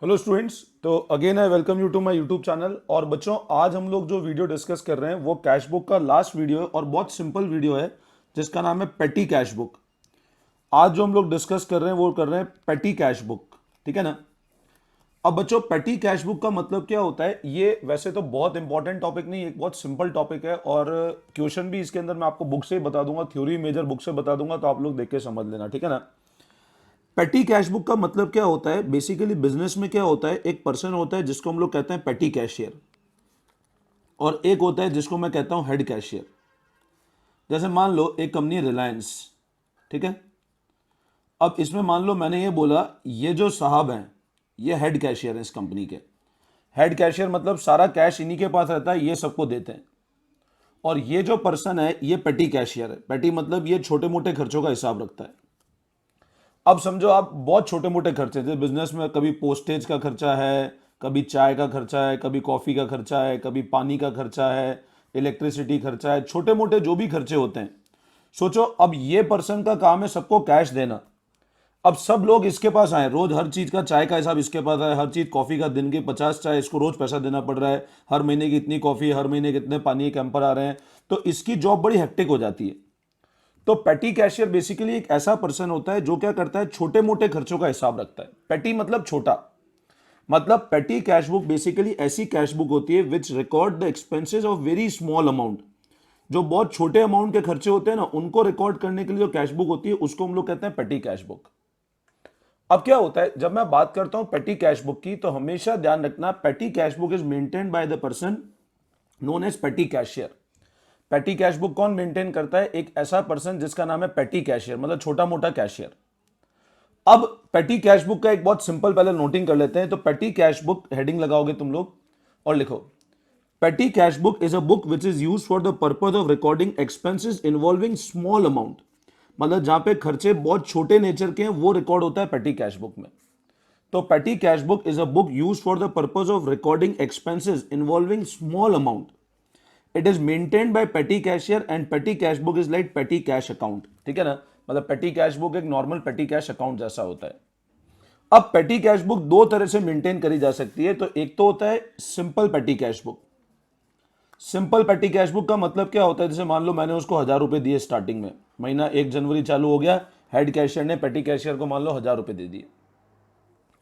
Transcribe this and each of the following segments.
Hello students, तो again I welcome you to my YouTube channel. और बच्चों, आज हम लोग जो वीडियो डिस्कस कर रहे हैं वो कैश बुक का लास्ट वीडियो है और बहुत सिंपल वीडियो है जिसका नाम है पेटी कैश बुक। आज जो हम लोग डिस्कस कर रहे हैं वो कर रहे हैं पेटी कैश बुक, ठीक है ना। अब बच्चों, पेटी कैश बुक का मतलब क्या होता है, ये वैसे तो बहुत इंपॉर्टेंट टॉपिक नहीं, एक बहुत सिंपल टॉपिक है और क्वेश्चन भी इसके अंदर मैं आपको बुक से ही बता दूंगा, थ्योरी मेजर बुक से बता दूंगा, तो आप लोग देख के समझ लेना, ठीक है ना। पेटी कैश बुक का मतलब क्या होता है, बेसिकली बिजनेस में क्या होता है, एक पर्सन होता है जिसको हम लोग कहते हैं पेटी कैशियर और एक होता है जिसको मैं कहता हूं हेड कैशियर। जैसे मान लो एक कंपनी रिलायंस, ठीक है। अब इसमें मान लो मैंने ये बोला, ये जो साहब हैं ये हेड कैशियर हैं इस कंपनी के। हेड कैशियर मतलब सारा कैश इन्हीं के पास रहता है, ये सबको देते हैं। और ये जो पर्सन है ये पेटी कैशियर है। पेटी मतलब ये छोटे मोटे खर्चों का हिसाब रखता है। अब समझो आप बहुत छोटे मोटे खर्चे, जैसे बिजनेस में कभी पोस्टेज का खर्चा है, कभी चाय का खर्चा है, कभी कॉफी का खर्चा है, कभी पानी का खर्चा है, इलेक्ट्रिसिटी खर्चा है, छोटे मोटे जो भी खर्चे होते हैं। सोचो अब ये पर्सन का काम है सबको कैश देना। अब सब लोग इसके पास आए, रोज हर चीज का चाय का हिसाब इसके पास है, हर चीज कॉफी का, दिन के 50 चाय इसको रोज पैसा देना पड़ रहा है, हर महीने की इतनी कॉफी, हर महीने कितने पानी के कैंपर आ रहे हैं, तो इसकी जॉब बड़ी हेक्टिक हो जाती है। तो पेटी कैशियर बेसिकली एक ऐसा पर्सन होता है जो क्या करता है, छोटे मोटे खर्चों का हिसाब रखता है। पेटी मतलब छोटा, मतलब पेटी कैश बुक बेसिकली ऐसी कैश बुक होती है which record the expenses of very small amount. जो बहुत छोटे अमाउंट के खर्चे होते हैं ना, उनको रिकॉर्ड करने के लिए जो कैश बुक होती है उसको हम लोग कहते हैं पेटी कैश बुक। अब क्या होता है, जब मैं बात करता हूं पेटी कैश बुक की, तो हमेशा ध्यान रखना petty cash book is maintained by the person known as petty cashier. Petty cash book कौन मेंटेन करता है? एक ऐसा पर्सन जिसका नाम है पेटी कैशियर, मतलब छोटा मोटा कैशियर। अब पेटी कैश बुक का एक बहुत सिंपल पहले नोटिंग कर लेते हैं। तो पेटी कैश बुक हेडिंग लगाओगे तुम लोग और लिखो, पेटी cash book is a book which is use for the purpose of recording expenses involving small amount. मतलब जहां पे खर्चे बहुत छोटे नेचर के हैं वो रिकॉर्ड होता है पेटी कैश बुक में। तो petty cash book is a book use for the purpose of recording expenses involving small amount. It is maintained by petty cashier and petty cash book is like petty cash account, ठीक है ना। मतलब petty cash book एक normal petty cash account जैसा होता है। अब पेटी कैश बुक दो तरह से मेंटेन करी जा सकती है। तो एक तो होता है simple petty cash book. Simple petty cash book का मतलब क्या होता है, जैसे मान लो मैंने उसको 1000 रुपए दिए स्टार्टिंग में, महीना 1 जनवरी चालू हो गया, हेड कैशियर ने पेटी कैशियर को मान लो 1000 रुपए दे दिए।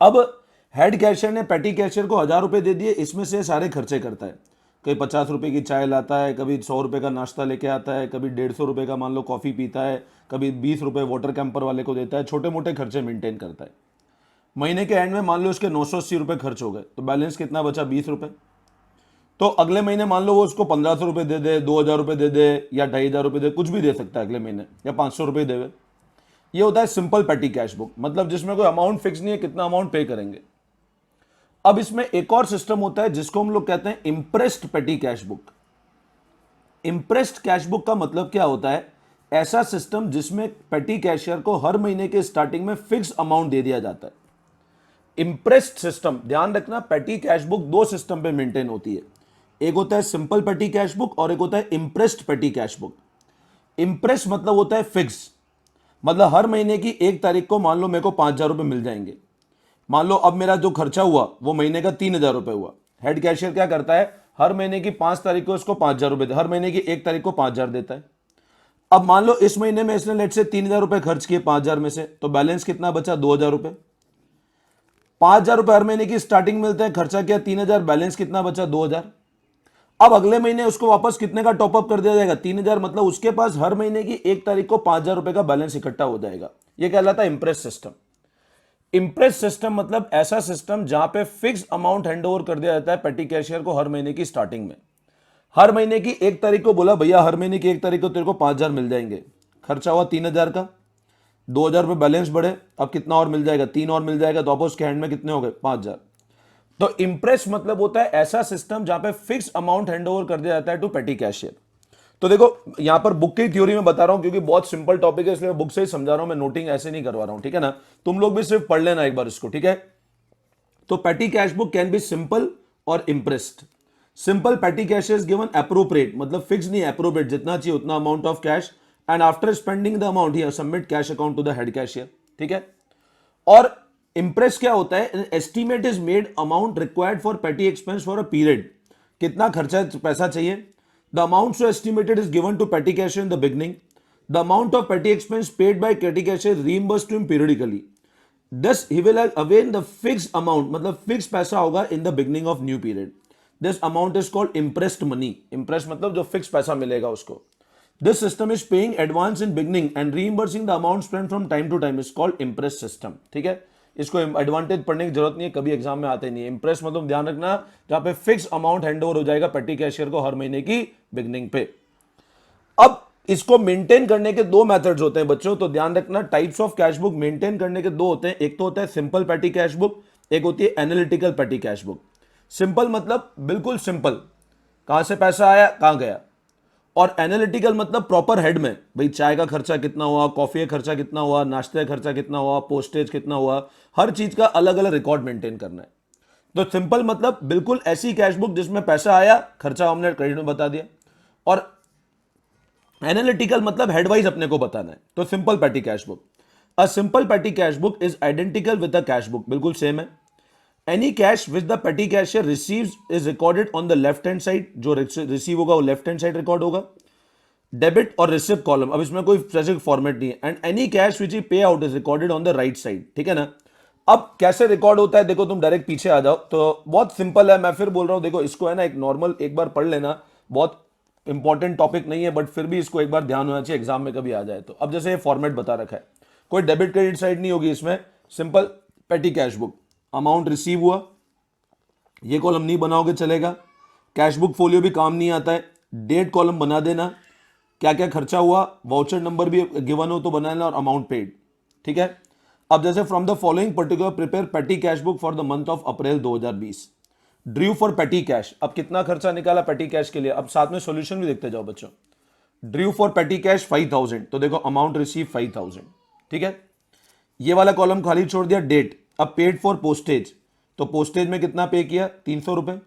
अब हेड कैशियर ने पेटी कैशियर को 1000 रुपए दे दिए, इसमें से सारे खर्चे करता है। कभी 50 रुपए की चाय लाता है, कभी 100 रुपए का नाश्ता लेके आता है, कभी 150 रुपए का मान लो कॉफी पीता है, कभी 20 रुपए वाटर कैंपर वाले को देता है, छोटे मोटे खर्चे मेंटेन करता है। महीने के एंड में मान लो उसके 980 रुपए खर्च हो गए, तो बैलेंस कितना बचा? 20 रुपए। तो अगले महीने मान लो वो उसको 1500 रुपए दे दे, 2000 रुपए दे दे, या 2500 रुपए दे, कुछ भी दे सकता है अगले महीने, या 500 रुपए देवे। ये होता है सिंपल पेटी कैश बुक, मतलब जिसमें कोई अमाउंट फिक्स नहीं है कितना अमाउंट पे करेंगे। अब इसमें एक और सिस्टम होता है जिसको हम लोग कहते हैं इम्प्रेस्ड पेटी cash book. Impressed cash book का मतलब क्या होता है? ऐसा सिस्टम जिसमें पेटी कैशियर को हर महीने के स्टार्टिंग में फिक्स अमाउंट दे दिया जाता है। इम्प्रेस्ड सिस्टम, ध्यान रखना, पेटी कैश बुक दो सिस्टम पे मेंटेन होती है। एक होता है सिंपल पेटी कैश बुक और एक होता है इम्प्रेस्ड पेटी कैश बुक। इम्प्रेस मतलब होता है फिक्स, मतलब हर महीने की 1 तारीख को मान लो मेरे को 5000 रुपए मिल जाएंगे। मान लो अब मेरा जो खर्चा हुआ वो महीने का 3000 रुपए हुआ। हेड कैशियर क्या करता है, हर महीने की 5 तारीख को इसको 5000 रुपए, हर महीने की 1 तारीख को 5000 देता है। अब मान लो इस महीने में इसने लेट से 3000 रुपए खर्च किए 5000 में से, तो बैलेंस कितना बचा? 2000 रुपए। 5000 रुपए हर महीने की स्टार्टिंग मिलते हैं, खर्चा किया 3000, बैलेंस कितना बचा? 2000। अब अगले महीने उसको वापस कितने का टॉपअप कर दिया जाएगा? 3000। मतलब उसके पास हर महीने की 1 तारीख को 5000 रुपए का बैलेंस इकट्ठा हो जाएगा। यह कहलाता है इम्प्रेस सिस्टम। इम्प्रेस सिस्टम मतलब ऐसा सिस्टम जहां पे फिक्स अमाउंट हैंड ओवर कर दिया जाता है पेटी कैशियर को हर महीने की स्टार्टिंग में। हर महीने की 1 तारीख को बोला भैया हर महीने की 1 तारीख को तेरे को 5000 मिल जाएंगे। खर्चा हुआ 3000 का, 2000 रुपए बैलेंस बढ़े, अब कितना और मिल जाएगा? 3 और मिल जाएगा, तो अब उसके हैंड में कितने हो गए? 5000। तो इम्प्रेस मतलब होता है ऐसा सिस्टम जहां पे फिक्स अमाउंट हैंड ओवर कर दिया जाता है टू पेटी कैशियर। तो देखो यहां पर बुक की थ्योरी में बता रहा हूं क्योंकि बहुत सिंपल टॉपिक है, इसलिए बुक से ही समझा रहा हूं, मैं नोटिंग ऐसे नहीं करवा रहा हूं, ठीक है ना। तुम लोग भी सिर्फ पढ़ लेना एक बार इसको, ठीक है। तो petty cash book can be simple और imprest. Simple petty cash is given appropriate, मतलब फिक्स नहीं, एप्रोप्रिएट, जितना चाहिए उतना amount of cash, and after spending the amount he submit cash account to the head cashier, ठीक है। और imprest क्या होता है, estimate is made amount required for petty expense for a period, कितना खर्चा पैसा चाहिए। The amount so estimated is given to पेटी cashier in the beginning, the amount of petty expense paid by petty cashier reimbursed to him periodically, thus he will have the fix amount, मतलब fix पैसा होगा in the beginning of new period. This amount is called imprest money, imprest मतलब जो fix पैसा मिलेगा उसको। This system is paying advance in beginning and reimbursing the amount spent from time to time is called imprest system. ठीक है, इसको advantage पढ़ने की जरूरत नहीं है, कभी एग्जाम में आते नहीं है। इंप्रेस मतलब ध्यान रखना, जहां पे फिक्स अमाउंट हैंडओवर हो जाएगा पेटी कैशियर को हर महीने की बिगनिंग पे। अब इसको मेंटेन करने के दो मेथड्स होते हैं बच्चों, तो ध्यान रखना, types of cash book maintain करने के दो होते हैं। एक तो होता है सिंपल पेटी कैश बुक, एक होती है एनालिटिकल पेटी कैश बुक। सिंपल मतलब बिल्कुल सिंपल, कहां से पैसा आया कहां गया, और एनालिटिकल मतलब प्रॉपर हेड में, भाई चाय का खर्चा कितना हुआ, कॉफी का खर्चा कितना हुआ, नाश्ते का खर्चा कितना हुआ, पोस्टेज कितना हुआ, हर चीज का अलग अलग रिकॉर्ड मेंटेन करना है। तो सिंपल मतलब बिल्कुल ऐसी कैश बुक जिसमें पैसा आया, खर्चा हमने क्रेडिट में बता दिया, और एनालिटिकल मतलब हेडवाइज अपने को बताना है। तो simple petty cash book, a simple petty cash book is identical with a cash book, बिल्कुल सेम है। एनी कैश विच द पेटी cashier receives is recorded on the left hand side, जो रिसीव होगा वो लेफ्ट हैंड साइड रिकॉर्ड होगा। Debit और receipt column, अब इसमें कोई स्पेसिफिक फॉर्मेट नहीं है। एंड एनी कैश विच ही पे out is recorded on the right side, ठीक है ना। अब कैसे रिकॉर्ड होता है, देखो तुम डायरेक्ट पीछे आ जाओ, तो बहुत सिंपल है, मैं फिर बोल रहा हूं, देखो इसको है ना एक नॉर्मल एक बार पढ़ लेना, बहुत इंपॉर्टेंट टॉपिक नहीं है, बट फिर भी इसको एक बार ध्यान होना चाहिए एग्जाम में कभी आ जाए तो। अब जैसे ये फॉर्मेट बता रखा है, कोई डेबिट क्रेडिट साइड नहीं होगी इसमें, simple petty cash book, amount receive हुआ, ये कॉलम नहीं बनाओगे चलेगा, कैश बुक फोलियो भी काम नहीं आता है, डेट कॉलम बना देना, क्या क्या खर्चा हुआ, वाउचर नंबर भी गिवन हो तो बनाना, और अमाउंट पेड, ठीक है। अब जैसे from the following particular prepare पेटी cash book for the month of April 2020, Drew for पेटी कैश, अब कितना खर्चा निकाला पेटी कैश के लिए, अब साथ में सॉल्यूशन भी देखते जाओ बच्चों। ड्रू फॉर पेटी कैश 5000, तो देखो अमाउंट रिसीव 5000, ठीक है। ये वाला कॉलम खाली छोड़ दिया, डेट। अब पेड फॉर पोस्टेज, तो पोस्टेज में कितना पे किया, 300 रुपए।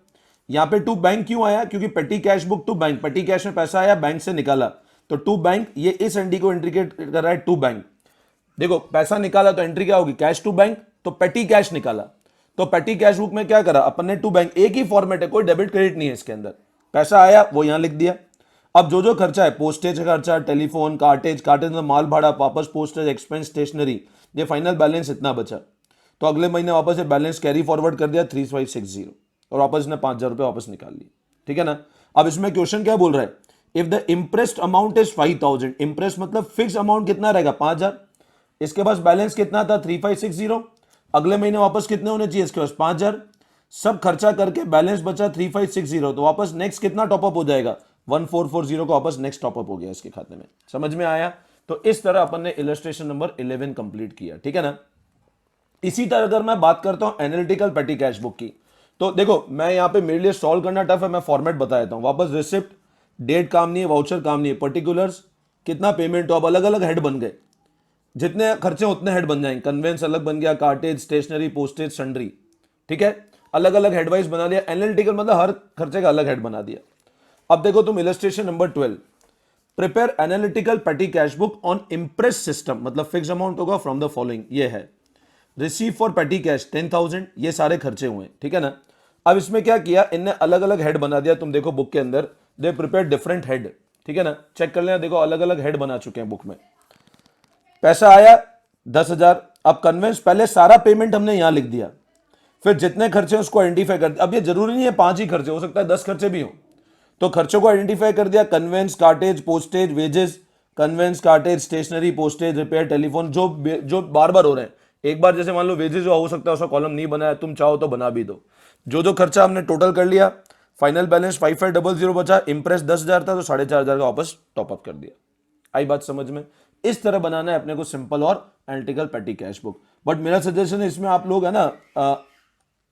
यहां पे टू बैंक क्यों आया, क्योंकि petty cash book to bank, petty cash में पैसा आया बैंक से निकाला, तो टू बैंक, ये इस एंट्री को इंडिकेट कर रहा है टू बैंक। देखो पैसा निकाला तो एंट्री क्या होगी, कैश टू बैंक, तो पेटी कैश निकाला, तो पेटी कैश बुक में क्या करा अपन ने, टू बैंक, एक ही फॉर्मेट है, कोई डेबिट क्रेडिट नहीं है इसके अंदर, पैसा आया वो यहां लिख दिया। अब जो जो खर्चा है, पोस्टेज का खर्चा, टेलीफोन, कार्टेज, कार्टेज में माल भाड़ा, वापस पोस्टेज, एक्सपेंस, स्टेशनरी, ये फाइनल बैलेंस इतना बचा, तो अगले महीने वापस ये बैलेंस कैरी फॉरवर्ड कर दिया 3560, और वापस ने 5000 रुपये वापस निकाल लिए, ठीक है ना। अब इसमें क्वेश्चन क्या बोल रहा है, if the impressed amount is 5000, Impress मतलब फिक्स अमाउंट कितना रहेगा 5000, इसके पास बैलेंस कितना था 3560, अगले महीने वापस कितने होने चाहिए इसके पास 5000, सब खर्चा करके बैलेंस बचा 3560, तो वापस नेक्स्ट कितना टॉपअप हो जाएगा 1440 को वापस नेक्स्ट टॉपअप हो गया इसके खाते में। समझ में आया, तो इस तरह अपन ने इलस्ट्रेशन नंबर 11 कंप्लीट किया, ठीक है ना। इसी तरह अगर मैं बात करता हूं एनालिटिकल पेटी कैश बुक की, तो देखो मैं यहां पे मेरे लिए सॉल्व करना टफ है, मैं फॉर्मेट बता देता हूं। वापस रिसिप्ट, डेट काम नहीं है, वाउचर काम नहीं है, पर्टिकुलर्स, कितना पेमेंट हो, अब अलग अलग हेड बन गए, जितने खर्चे उतने हेड बन जाएंगे, कन्वेंस अलग बन गया, कार्टेज, स्टेशनरी, पोस्टेज, सन्ड्री, ठीक है, अलग अलग हेडवाइज बना दिया। एनालिटिकल मतलब हर खर्चे का अलग हेड बना दिया। अब देखो तुम इलस्ट्रेशन नंबर 12, प्रिपेयर एनालिटिकल पेटी cash book on Impress system, मतलब फिक्स अमाउंट होगा फ्रॉम द फॉलोइंग, ये है रिसीव फॉर पेटी कैश 10,000, ये सारे खर्चे हुए, ठीक है ना। अब इसमें क्या किया, इनने अलग अलग हेड बना दिया, तुम देखो बुक के अंदर दे प्रिपेयर डिफरेंट हेड, ठीक है ना, चेक कर लेना, देखो अलग अलग हेड बना चुके हैं बुक में। पैसा आया 10,000, अब कन्वेंस, पहले सारा पेमेंट हमने यहां लिख दिया, फिर जितने खर्चे उसको आइडेंटिफाई कर दिया। अब ये जरूरी नहीं है 5 ही खर्चे, हो सकता है 10 खर्चे भी हो, तो खर्चों को आइडेंटिफाई कर दिया, conveyance, cartage, postage, wages, conveyance, cartage, stationery, postage, repair, telephone, जो बार बार हो रहे हैं। एक बार जैसे मान लो वेजेस जो हो सकता है उसका कॉलम नहीं बनाया, तुम चाहो तो बना भी दो। जो जो खर्चा हमने टोटल कर लिया, फाइनल बैलेंस 5500 बचा, इंप्रेस 10,000 था तो 4500 का वापस टॉपअप कर दिया। आई बात समझ में, इस तरह बनाना है अपने को सिंपल और एनालिटिकल पेटी कैश बुक। बट मेरा सजेशन है इसमें आप लोग है ना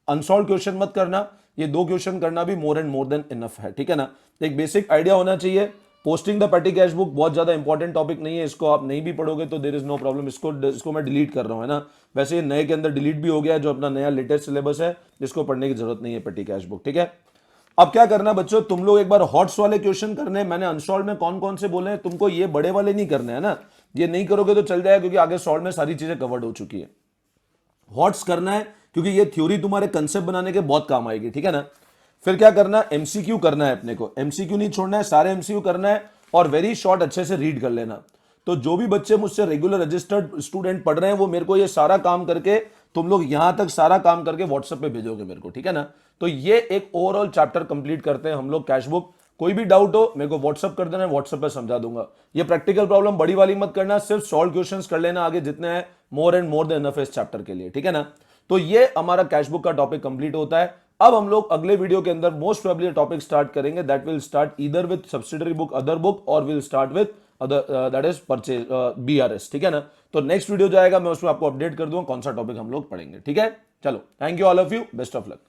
अनसॉल्व क्वेश्चन मत करना, ये 2 क्वेश्चन करना भी मोर एंड मोर देन इनफ है, ठीक है ना। एक बेसिक आइडिया होना चाहिए। पोस्टिंग द पेटी कैश बुक बहुत ज्यादा इंपॉर्टेंट टॉपिक नहीं है, इसको आप नहीं भी पढ़ोगे तो देयर इज नो प्रॉब्लम, इसको मैं डिलीट कर रहा हूं, है ना। वैसे ये नए के अंदर डिलीट भी हो गया है, जो अपना नया लेटेस्ट सिलेबस है, जिसको पढ़ने की जरूरत नहीं है पेटी कैश बुक, ठीक है। अब क्या करना बच्चों, तुम लोग एक बार हॉट्स वाले क्वेश्चन करने, मैंने अनसॉल्व में कौन कौन से बोले हैं, तुमको ये बड़े वाले नहीं करने, है ना। ये नहीं करोगे तो चल जाएगा, क्योंकि आगे सॉल्व में सारी चीजें कवर्ड हो चुकी है। हॉट्स करना है, क्योंकि ये थ्योरी तुम्हारे कंसेप्ट बनाने के बहुत काम आएगी, ठीक है ना। फिर क्या करना है, एमसीक्यू करना है अपने को, एमसीक्यू नहीं छोड़ना है, सारे एमसीक्यू करना है और वेरी शॉर्ट अच्छे से रीड कर लेना। तो जो भी बच्चे मुझसे रेगुलर रजिस्टर्ड स्टूडेंट पढ़ रहे हैं वो मेरे को ये सारा काम करके, तुम लोग यहां तक सारा काम करके व्हाट्सएप पे भेजोगे मेरे को, ठीक है ना। तो ये एक ओवरऑल चैप्टर कंप्लीट करते हैं हम लोग कैश बुक। कोई भी डाउट हो मेरे को व्हाट्सएप कर देना, व्हाट्सएप पे समझा दूंगा। ये प्रैक्टिकल प्रॉब्लम बड़ी वाली मत करना, सिर्फ सॉल्व क्वेश्चंस कर लेना आगे जितने हैं, more and more than enough इस चैप्टर के लिए, ठीक है ना। तो ये हमारा कैश बुक का टॉपिक कंप्लीट होता है। अब हम लोग अगले वीडियो के अंदर मोस्ट प्रोबेबली टॉपिक स्टार्ट करेंगे, that will start either with subsidiary book other book or will start with other that is purchase BRS, ठीक है ना। तो नेक्स्ट वीडियो जाएगा, मैं उसमें आपको अपडेट कर दूंगा कौन सा टॉपिक हम लोग पढ़ेंगे, ठीक है। चलो, thank you all of you, best of luck.